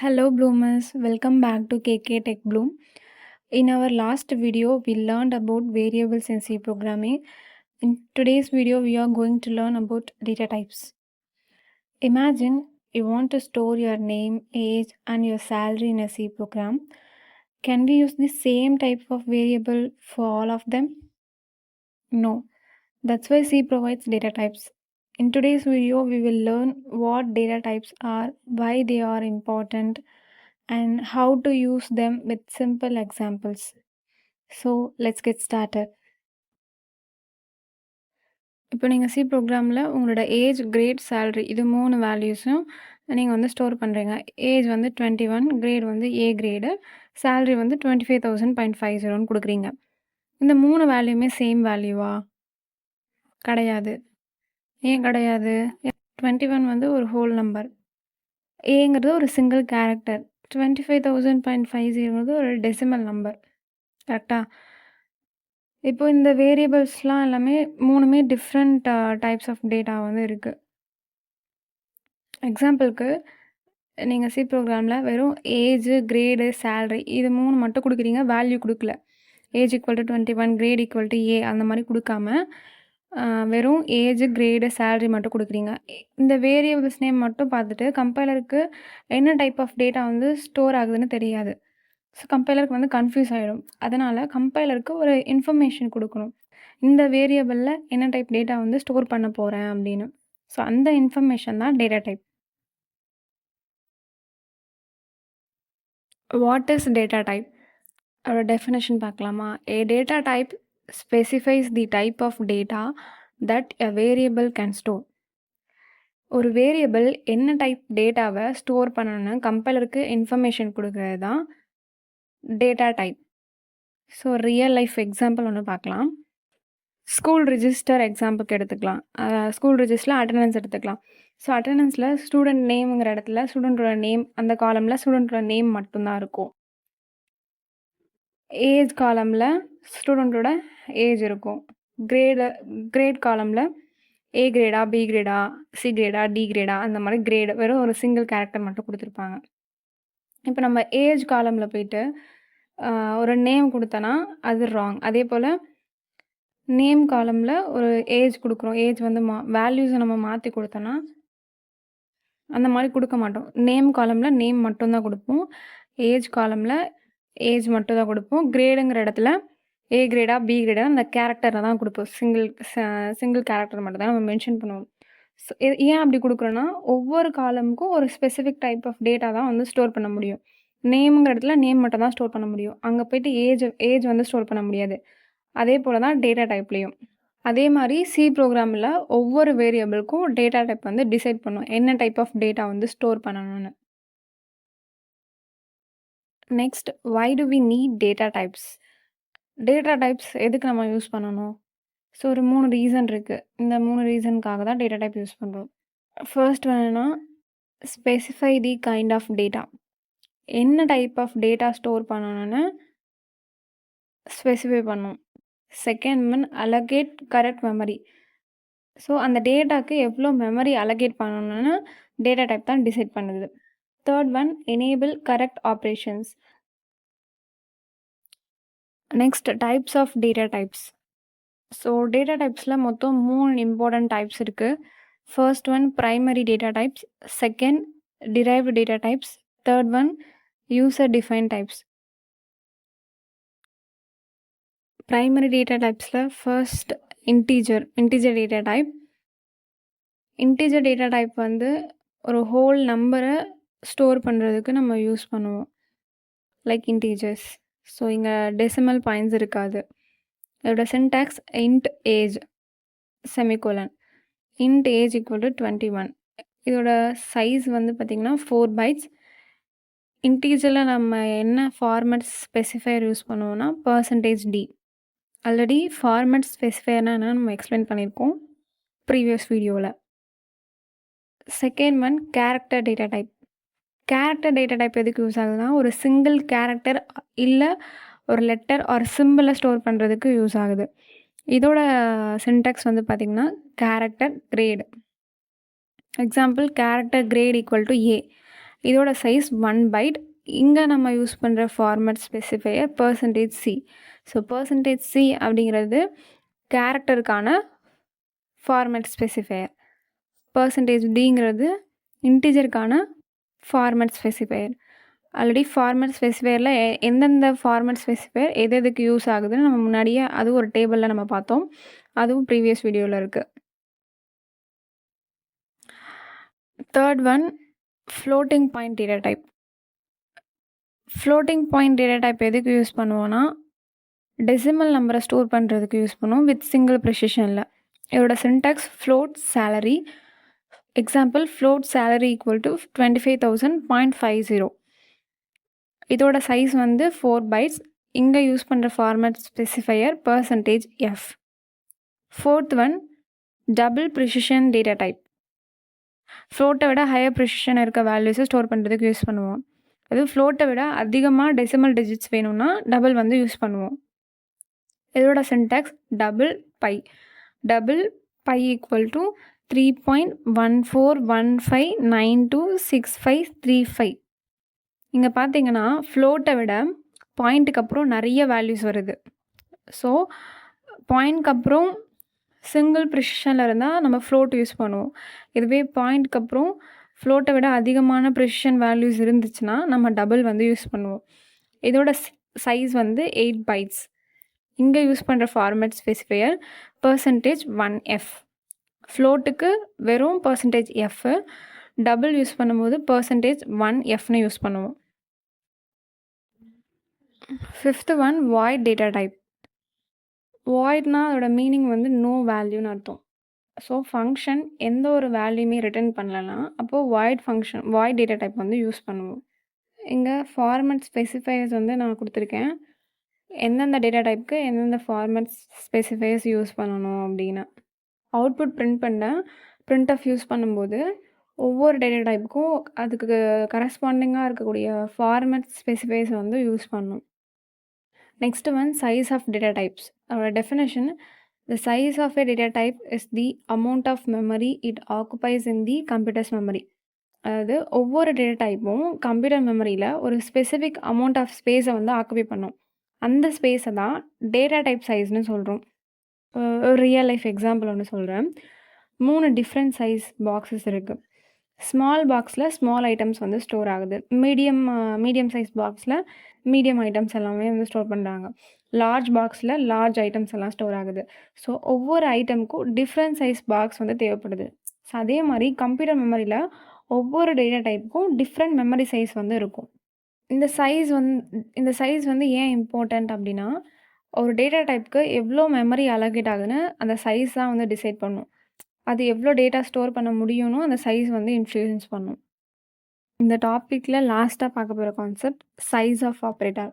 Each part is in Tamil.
Hello bloomers, welcome back to KK Tech Bloom. In our last video, we learned about variables in C programming. In today's video, we are going to learn about data types. Imagine you want to store your name, age, and your salary in a C program. Can we use the same type of variable for all of them? No. That's why C provides data types. In today's video, we will learn what data types are, why they are important, and how to use them with simple examples. So let's get started. இப்போ நீங்கள் சி ப்ரோக்ராமில் உங்களோட ஏஜ், கிரேட், சேலரி இது 3 வேல்யூஸும் நீங்கள் வந்து ஸ்டோர் பண்ணுறீங்க. ஏஜ் வந்து 21, கிரேட் வந்து ஏ கிரேடு, சேலரி வந்து 25,000.50 கொடுக்குறீங்க. இந்த 3 வேல்யூமே சேம் வேல்யூவா? கிடையாது. ஏன் கிடையாது? 21 வந்து ஒரு ஹோல் நம்பர், ஏங்கிறது ஒரு சிங்கிள் கேரக்டர், 25,000.50 ஒரு டெசிமல் நம்பர். கரெக்டாக? இப்போ இந்த வேரியபிள்ஸ்லாம் எல்லாமே 3மே டிஃப்ரெண்ட் டைப்ஸ் ஆஃப் டேட்டா வந்து இருக்குது. எக்ஸாம்பிளுக்கு நீங்கள் சி ப்ரோக்ராமில் வெறும் ஏஜு, கிரேடு, சேலரி இது 3 மட்டும் கொடுக்குறீங்க, வேல்யூ கொடுக்கல. Age equal to 21, great equal to A அந்த மாதிரி கொடுக்காம வெறும் ஏஜ், கிரேடு, சேலரி மட்டும் கொடுக்குறீங்க. இந்த வேரியபிள்ஸ் நேம் மட்டும் பார்த்துட்டு கம்பைலருக்கு என்ன டைப் ஆஃப் டேட்டா வந்து ஸ்டோர் ஆகுதுன்னு தெரியாது. ஸோ கம்பைலருக்கு வந்து கன்ஃபியூஸ் ஆகிடும். அதனால் கம்பைலருக்கு ஒரு இன்ஃபர்மேஷன் கொடுக்கணும், இந்த வேரியபிளில் என்ன டைப் டேட்டா வந்து ஸ்டோர் பண்ண போகிறேன் அப்படின்னு. ஸோ அந்த இன்ஃபர்மேஷன் தான் data type. What is data type? அதோட டெஃபினேஷன் பார்க்கலாமா? A data type specifies the type of data that a variable can store. ஒரு வேரியபிள் என்ன டைப் டேட்டாவை ஸ்டோர் பண்ணணும்னு கம்பைலருக்கு இன்ஃபர்மேஷன் கொடுக்கறது தான் data type. So real life example ஒன்று பார்க்கலாம். ஸ்கூல் ரிஜிஸ்டர் எக்ஸாம்பிளுக்கு எடுத்துக்கலாம். ஸ்கூல் ரிஜிஸ்டரில் அட்டண்டன்ஸ் எடுத்துக்கலாம். ஸோ அட்டண்டன்ஸில் ஸ்டூடெண்ட் நேம்ங்கிற இடத்துல ஸ்டூடெண்ட்டோட நேம், அந்த காலமில் ஸ்டூடெண்ட்டோட நேம் மட்டும்தான் இருக்கும். ஏஜ் காலமில் ஸ்டூடெண்ட்டோட ஏஜ் இருக்கும். கிரேட் காலமில் ஏ கிரேடா, பி கிரேடா, சி கிரேடா, டி கிரேடா அந்த மாதிரி கிரேடு வெறும் ஒரு சிங்கிள் கேரக்டர் மட்டும் கொடுத்துருப்பாங்க. இப்போ நம்ம ஏஜ் காலமில் போயிட்டு ஒரு நேம் கொடுத்தனா அது ராங். அதே போல் நேம் காலமில் ஒரு ஏஜ் கொடுக்குறோம், ஏஜ் வந்து வேல்யூஸை நம்ம மாற்றி கொடுத்தோன்னா அந்த மாதிரி கொடுக்க மாட்டோம். நேம் காலமில் நேம் மட்டும்தான் கொடுப்போம், ஏஜ் காலமில் ஏஜ் மட்டும் தான் கொடுப்போம். கிரேடுங்கிற இடத்துல ஏ கிரேடா, பி கிரேடா அந்த கேரக்டரை தான் கொடுப்போம். சிங்கிள் கேரக்டர் மட்டும் தான் நம்ம மென்ஷன் பண்ணுவோம். ஸோ ஏன் அப்படி கொடுக்குறோன்னா ஒவ்வொரு காலமுக்கும் ஒரு ஸ்பெசிஃபிக் டைப் ஆஃப் டேட்டா தான் வந்து ஸ்டோர் பண்ண முடியும். நேமுங்கிற இடத்துல நேம் மட்டும் தான் ஸ்டோர் பண்ண முடியும். அங்கே போய்ட்டு ஏஜ் வந்து ஸ்டோர் பண்ண முடியாது. அதே போல் தான் டேட்டா டைப்லேயும். அதே மாதிரி சி ப்ரோக்ராமில் ஒவ்வொரு வேரியபிளுக்கும் டேட்டா டைப் வந்து டிசைட் பண்ணும், என்ன டைப் ஆஃப் டேட்டா வந்து ஸ்டோர் பண்ணணும்னு. Next, why do we need data types? Data types எதுக்கு நம்ம யூஸ் பண்ணணும்? ஸோ ஒரு 3 ரீசன் இருக்குது. இந்த 3 ரீசனுக்காக தான் டேட்டா டைப் யூஸ் பண்ணுறோம். ஃபர்ஸ்ட் வேணும்னா specify the kind of data. என்ன டைப் ஆஃப் டேட்டா ஸ்டோர் பண்ணணும்னு ஸ்பெசிஃபை பண்ணும். Second one allocate correct memory. So அந்த டேட்டாக்கு எவ்வளோ மெமரி அலோகேட் பண்ணணும்னு டேட்டா டைப் தான் டிசைட் பண்ணுது. Third one enable correct operations. Next types of data types. So data டைப்ஸில் மொத்தம் 3 இம்பார்ட்டன்ட் டைப்ஸ் இருக்குது. First one primary data types, second derived data types, third one user define types. Primary data டைப்ஸில் first integer data type. Integer data type வந்து ஒரு ஹோல் நம்பரை ஸ்டோர் பண்ணுறதுக்கு நம்ம யூஸ் பண்ணுவோம், லைக் இன்டீஜர்ஸ். ஸோ இங்கே டெசிமல் பாயிண்ட்ஸ் இருக்காது. இதோட syntax int age semicolon, int age equal to 21. இதோட சைஸ் வந்து பார்த்திங்கன்னா 4 bytes. இன்டீஜரில் நம்ம என்ன ஃபார்மேட் ஸ்பெசிஃபையர் யூஸ் பண்ணுவோம்னா %d. ஆல்ரெடி ஃபார்மேட் ஸ்பெசிஃபையர்னா என்ன நம்ம எக்ஸ்பிளைன் பண்ணியிருக்கோம் ப்ரீவியஸ் வீடியோவில். Second one character data type. Character data type எதுக்கு யூஸ் ஆகுதுன்னா ஒரு சிங்கிள் கேரக்டர் இல்லை ஒரு லெட்டர் ஆர் சிம்பிளை ஸ்டோர் பண்ணுறதுக்கு யூஸ் ஆகுது. இதோட சின்டாக்ஸ் வந்து பார்த்திங்கன்னா character grade. Example character grade equal to A. இதோட சைஸ் 1 பைட். இங்கே நம்ம யூஸ் பண்ணுற format specifier %c. So %c அப்படிங்கிறது கேரக்டருக்கான format specifier. %dங்கிறது இன்டிஜருக்கான format specifier. Already format ஸ்பெசிஃபையரில் எந்தெந்த ஃபார்மேட் ஸ்பெசிஃபையர் எதுக்கு யூஸ் ஆகுதுன்னு நம்ம முன்னாடியே அது ஒரு டேபிளில் நம்ம பார்த்தோம். அதுவும் ப்ரீவியஸ் வீடியோவில் இருக்குது. Third one, floating point data type. Floating point data type எதுக்கு யூஸ் பண்ணுவோன்னா, டெசிமல் நம்பரை ஸ்டோர் பண்ணுறதுக்கு யூஸ் பண்ணுவோம் வித் சிங்கிள் ப்ரிசிஷனில். இதோட syntax float salary. Example, float salary equal to 25,000.50. இதோட சைஸ் வந்து 4 பைட்ஸ். இங்கே யூஸ் பண்ணுற format specifier %f. Fourth one, double precision data type. ஃப்ளோட்டை விட ஹையர் ப்ரிசிஷன் இருக்க வேல்யூஸை ஸ்டோர் பண்ணுறதுக்கு யூஸ் பண்ணுவோம். அது ஃப்ளோட்டை விட அதிகமாக டெசிமல் டிஜிட்ஸ் வேணும்னா டபுள் வந்து யூஸ் பண்ணுவோம். இதோட syntax double pi equal to 3.1415926535. இங்கே பார்த்தீங்கன்னா ஃப்ளோட்டை விட பாயிண்ட்டுக்கு அப்புறம் நிறைய வேல்யூஸ் வருது. ஸோ பாயிண்ட்க்கு அப்புறம் சிங்கிள் ப்ரிசிஷனில் இருந்தால் நம்ம ஃப்ளோட் யூஸ் பண்ணுவோம். இதுவே பாயிண்ட்க்கு அப்புறம் ஃப்ளோட்டை விட அதிகமான ப்ரிசிஷன் வேல்யூஸ் இருந்துச்சுன்னா நம்ம டபுள் வந்து யூஸ் பண்ணுவோம். இதோட சைஸ் வந்து 8 பைட்ஸ். இங்கே யூஸ் பண்ணுற ஃபார்மேட் ஸ்பெசிஃபையர் %1f. ஃப்ளோட்டுக்கு வெறும் %f, டபுள் யூஸ் பண்ணும்போது %1fன்னு யூஸ் பண்ணுவோம். Fifth one, void data type. வாய்ட்னா அதோட மீனிங் வந்து நோ வேல்யூன்னு அர்த்தம். ஸோ ஃபங்க்ஷன் எந்த ஒரு வேல்யூமே ரிட்டர்ன் பண்ணலாம், அப்போது வாய்ட் டேட்டா டைப் வந்து யூஸ் பண்ணுவோம். இங்கே ஃபார்மேட் ஸ்பெசிஃபையர்ஸ் வந்து நான் கொடுத்துருக்கேன். எந்தெந்த டேட்டா டைப்புக்கு எந்தெந்த ஃபார்மேட் ஸ்பெசிஃபையர்ஸ் யூஸ் பண்ணணும் அப்படின்னு. அவுட்புட் printf யூஸ் பண்ணும்போது ஒவ்வொரு டேட்டா டைப்புக்கும் அதுக்கு கரஸ்பாண்டிங்காக இருக்கக்கூடிய ஃபார்மேட் ஸ்பெசிஃபையர்ஸ் வந்து யூஸ் பண்ணணும். Next one, size of data types. அதோட definition, the size of a data type is the amount of memory it occupies in the computer's memory. அதாவது ஒவ்வொரு டேட்டா டைப்பும் கம்ப்யூட்டர் மெமரியில் ஒரு ஸ்பெசிஃபிக் அமௌண்ட் ஆஃப் ஸ்பேஸை வந்து ஆக்குபை பண்ணும். அந்த ஸ்பேஸை தான் டேட்டா டைப் சைஸ்னு சொல்கிறோம். ஒரு ரியல் லைஃப் எக்ஸாம்பிள் ஒன்று சொல்கிறேன். 3 டிஃப்ரெண்ட் சைஸ் பாக்ஸஸ் இருக்குது. ஸ்மால் பாக்ஸில் ஸ்மால் ஐட்டம்ஸ் வந்து ஸ்டோர் ஆகுது. மீடியம் சைஸ் பாக்ஸில் மீடியம் ஐட்டம்ஸ் எல்லாமே வந்து ஸ்டோர் பண்ணுறாங்க. லார்ஜ் பாக்ஸில் லார்ஜ் ஐட்டம்ஸ் எல்லாம் ஸ்டோர் ஆகுது. ஸோ ஒவ்வொரு ஐட்டமுக்கும் டிஃப்ரெண்ட் சைஸ் பாக்ஸ் வந்து தேவைப்படுது. ஸோ அதே மாதிரி கம்ப்யூட்டர் மெமரியில் ஒவ்வொரு டேட்டா டைப்புக்கும் டிஃப்ரெண்ட் மெமரி சைஸ் வந்து இருக்கும். இந்த சைஸ் வந்து ஏன் இம்பார்ட்டண்ட் அப்படின்னா, ஒரு டேட்டா டைப்புக்கு எவ்வளோ மெமரி அலோகேட் ஆகுதுன்னு அந்த சைஸ் தான் வந்து டிசைட் பண்ணும். அது எவ்வளோ டேட்டா ஸ்டோர் பண்ண முடியும்னு அந்த சைஸ் வந்து இன்ஃப்ளூயன்ஸ் பண்ணும். இந்த டாப்பிக்கில் லாஸ்ட்டாக பார்க்க போகிற concept size of operator.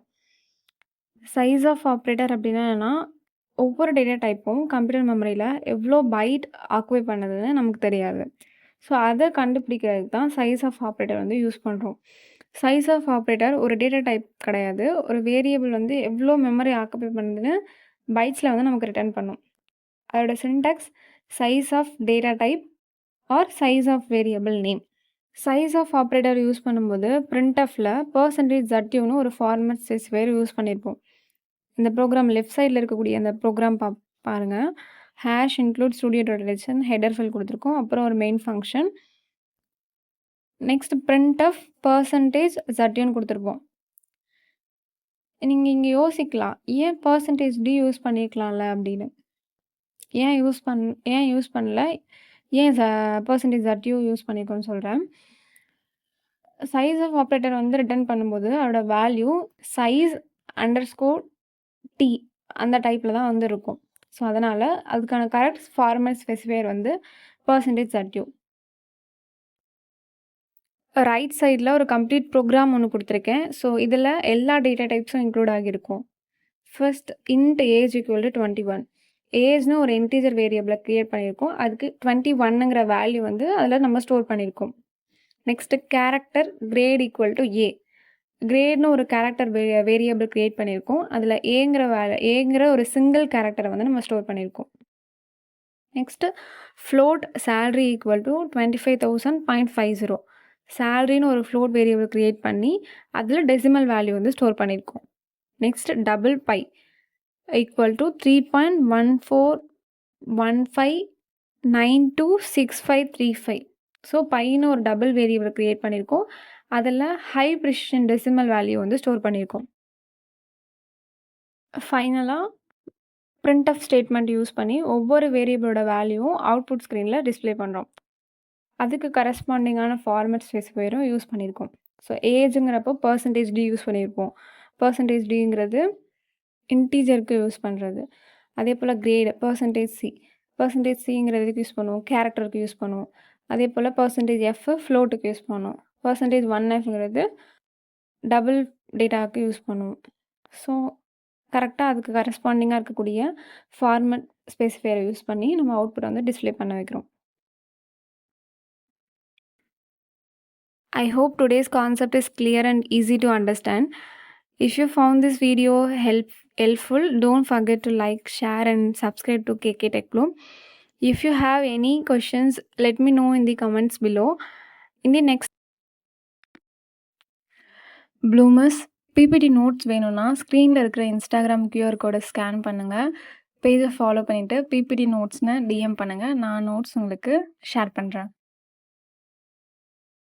Size of operator அப்படின்னா என்னென்னா, ஒவ்வொரு டேட்டா டைப்பும் கம்ப்யூட்டர் மெமரியில் எவ்வளோ பைட் ஆக்குபை பண்ணுதுன்னு நமக்கு தெரியாது. ஸோ அதை கண்டுபிடிக்கிறதுக்கு தான் சைஸ் ஆஃப் ஆப்ரேட்டர் வந்து யூஸ் பண்ணுறோம். சைஸ் ஆஃப் ஆப்ரேட்டர் ஒரு டேட்டா டைப் கிடையாது. ஒரு வேரியபிள் வந்து எவ்வளோ மெமரி ஆக்குபை பண்ணுதுன்னு பைட்ஸில் வந்து நமக்கு ரிட்டர்ன் பண்ணும். அதோட syntax size of data type or size of variable name. Size of operator use பண்ணும்போது printfல %zன்னு ஒரு ஃபார்மேட் ஸ்பெசிஃபையர் யூஸ் பண்ணியிருப்போம். இந்த ப்ரோக்ராம் லெஃப்ட் சைடில் இருக்கக்கூடிய அந்த ப்ரோக்ராம் பாருங்கள். #include studio.html ஹெடர் ஃபைல் கொடுத்துருக்கோம். அப்புறம் ஒரு மெயின் ஃபங்க்ஷன். நெக்ஸ்ட் printf %zன்னு கொடுத்துருப்போம். நீங்கள் இங்கே யோசிக்கலாம், ஏன் %d யூஸ் பண்ணியிருக்கலாம்ல அப்படின்னு. ஏன் யூஸ் பண்ணல, ஏன் %zu யூஸ் பண்ணியிருக்கோன்னு சொல்கிறேன். சைஸ் ஆஃப் ஆப்ரேட்டர் வந்து ரிட்டர்ன் பண்ணும்போது அதோட வேல்யூ size _ t அந்த டைப்பில் தான் வந்து இருக்கும். ஸோ அதனால் அதுக்கான கரெக்ட் ஃபார்மேட் ஸ்பெசிஃபையர் வந்து %zu. ரைட் சைடில் ஒரு கம்ப்ளீட் ப்ரோக்ராம் ஒன்று கொடுத்துருக்கேன். ஸோ இதில் எல்லா டேட்டா டைப்ஸும் இன்க்ளூட் ஆகியிருக்கும். First int age = 21. ஏஜ்னு ஒரு இன்டீஜர் வேரியபிளை க்ரியேட் பண்ணியிருக்கோம். அதுக்கு 21ங்கிற வேல்யூ வந்து அதில் நம்ம ஸ்டோர் பண்ணியிருக்கோம். Next character great = a. கிரேட்னு ஒரு கேரக்டர் வேரியபிள் க்ரியேட் பண்ணியிருக்கோம். அதில் ஏங்கிற ஒரு சிங்கிள் கேரக்டரை வந்து நம்ம ஸ்டோர் பண்ணியிருக்கோம். Next float salary = 25,000.50. சேலரின்னு ஒரு ஃப்ளோட் வேரியபிள் க்ரியேட் பண்ணி அதில் டெசிமல் வேல்யூ வந்து ஸ்டோர் பண்ணியிருக்கோம். Next double pi equal to 3.1415926535. So பைன்னு ஒரு டபுள் வேரியபிள் க்ரியேட் பண்ணியிருக்கோம். அதில் ஹை ப்ரிசிஷன் டெசிமல் வேல்யூ வந்து ஸ்டோர் பண்ணியிருக்கோம். ஃபைனலாக printf ஸ்டேட்மெண்ட் யூஸ் பண்ணி ஒவ்வொரு வேரியபிளோட வேல்யூவும் அவுட்புட் ஸ்க்ரீனில் டிஸ்ப்ளே பண்ணுறோம். அதுக்கு கரஸ்பாண்டிங்கான ஃபார்மேட் ஸ்பெசிஃபையரும் யூஸ் பண்ணியிருக்கோம். ஸோ ஏஜுங்கிறப்போ %d யூஸ் பண்ணியிருப்போம். %dங்கிறது இன்டீஜருக்கு யூஸ் பண்ணுறது. அதே போல் கிரேடு %c %cங்கிறதுக்கு யூஸ் பண்ணுவோம். கேரக்டருக்கு யூஸ் பண்ணுவோம். அதே போல் %f ஃப்ளோட்டுக்கு யூஸ் பண்ணுவோம். %1fங்கிறது டபுள் டேட்டாவுக்கு யூஸ் பண்ணுவோம். ஸோ கரெக்டாக அதுக்கு கரஸ்பாண்டிங்காக இருக்கக்கூடிய ஃபார்மேட் ஸ்பெசிஃபையரை யூஸ் பண்ணி நம்ம அவுட்புட் வந்து டிஸ்ப்ளே பண்ண வைக்கிறோம். I hope today's concept is clear and easy to understand. If you found this video helpful, don't forget to like, share and subscribe to KK Tech Bloom. If you have any questions, let me know in the comments below. In the next Bloomers PPT notes வேணும்னா ஸ்க்ரீனில் இருக்கிற இன்ஸ்டாகிராம் QR கோடை ஸ்கேன் பண்ணுங்கள். பேஜை ஃபாலோ பண்ணிவிட்டு PPT நோட்ஸ்னு DM பண்ணுங்கள். நான் நோட்ஸ் உங்களுக்கு ஷேர் பண்ணுறேன்.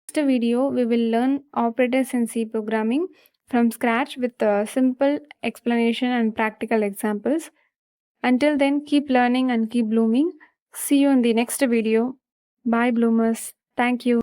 Next video, we will learn operators in C programming from scratch with a simple explanation and practical examples. Until then, keep learning and keep blooming. See you in the next video. Bye, bloomers. Thank you.